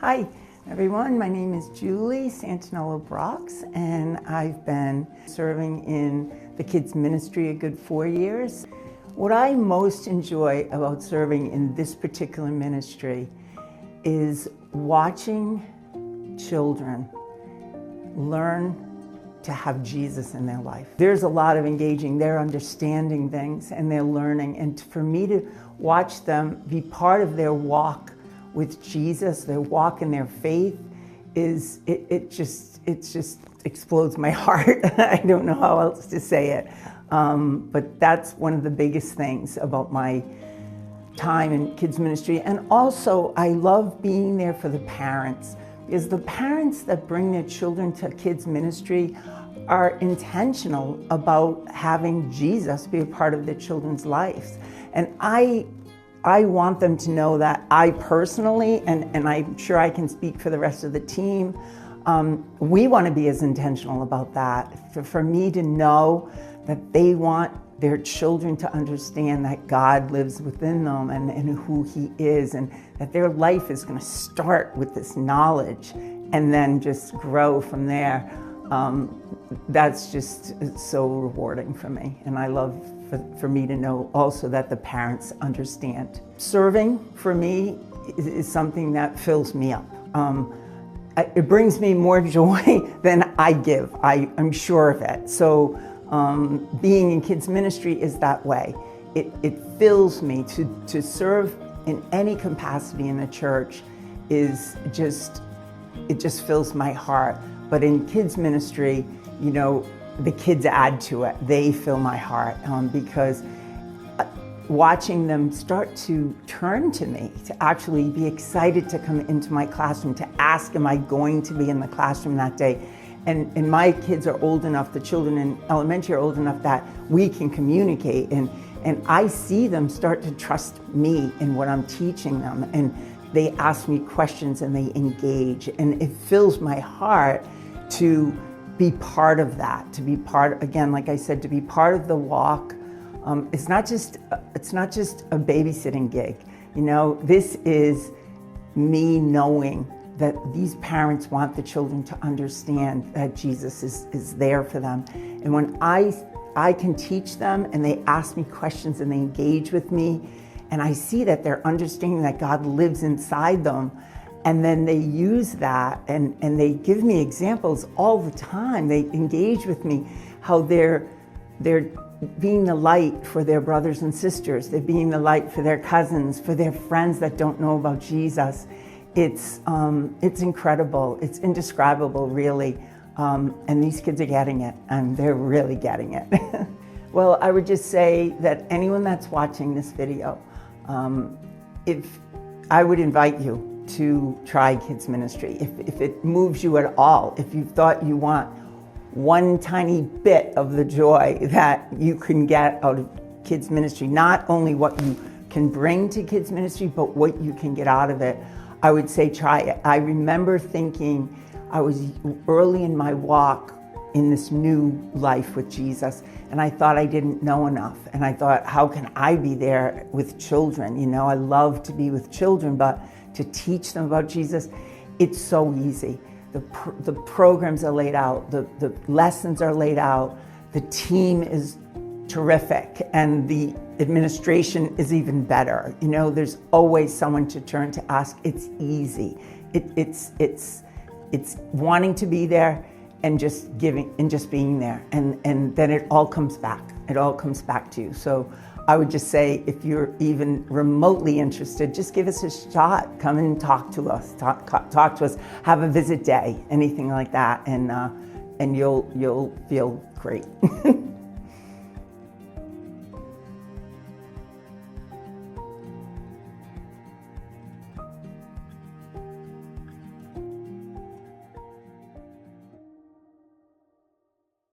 Hi, everyone. My name is Julie Santinello-Brox, and I've been serving in the kids ministry a good 4 years. What I most enjoy about serving in this particular ministry is watching children learn to have Jesus in their life. There's a lot of engaging. They're understanding things and they're learning. And for me to watch them be part of their walk with Jesus, their walk in their faith, it just explodes my heart. I don't know how else to say it. But that's one of the biggest things about my time in kids ministry. And also, I love being there for the parents, because the parents that bring their children to kids ministry are intentional about having Jesus be a part of their children's lives. And I want them to know that I personally, and I'm sure I can speak for the rest of the team, we want to be as intentional about that. For me to know that they want their children to understand that God lives within them and who He is, and that their life is going to start with this knowledge and then just grow from there. That's just so rewarding for me. And I love for me to know also that the parents understand. Serving for me is something that fills me up. It brings me more joy than I give. I'm sure of it. So being in kids ministry is that way. It fills me to serve in any capacity in the church it just fills my heart. But in kids ministry, you know, the kids add to it. They fill my heart because watching them start to turn to me, to actually be excited to come into my classroom, to ask, am I going to be in the classroom that day? And my kids are old enough, the children in elementary are old enough that we can communicate. And I see them start to trust me in what I'm teaching them. And they ask me questions and they engage. And it fills my heart to be part of that, to be part, again, like I said, to be part of the walk. It's not just a babysitting gig. You know, this is me knowing that these parents want the children to understand that Jesus is there for them. And when I can teach them and they ask me questions and they engage with me, and I see that they're understanding that God lives inside them, and then they use that and they give me examples all the time. They engage with me how they're being the light for their brothers and sisters. They're being the light for their cousins, for their friends that don't know about Jesus. It's incredible. It's indescribable, really. And these kids are getting it, and they're really getting it. Well, I would just say that anyone that's watching this video, if I would invite you to try kids ministry. If it moves you at all, if you thought you want one tiny bit of the joy that you can get out of kids ministry, not only what you can bring to kids ministry, but what you can get out of it, I would say try it. I remember thinking I was early in my walk in this new life with Jesus, and I thought I didn't know enough. And I thought, how can I be there with children? You know, I love to be with children, but to teach them about Jesus, it's so easy. The programs are laid out, the lessons are laid out, the team is terrific, and the administration is even better. You know, there's always someone to turn to ask. It's easy. It's wanting to be there and just giving and just being there, and then it all comes back. It all comes back to you. So I would just say, if you're even remotely interested, just give us a shot. Come and talk to us. Talk to us. Have a visit day, anything like that, and you'll feel great.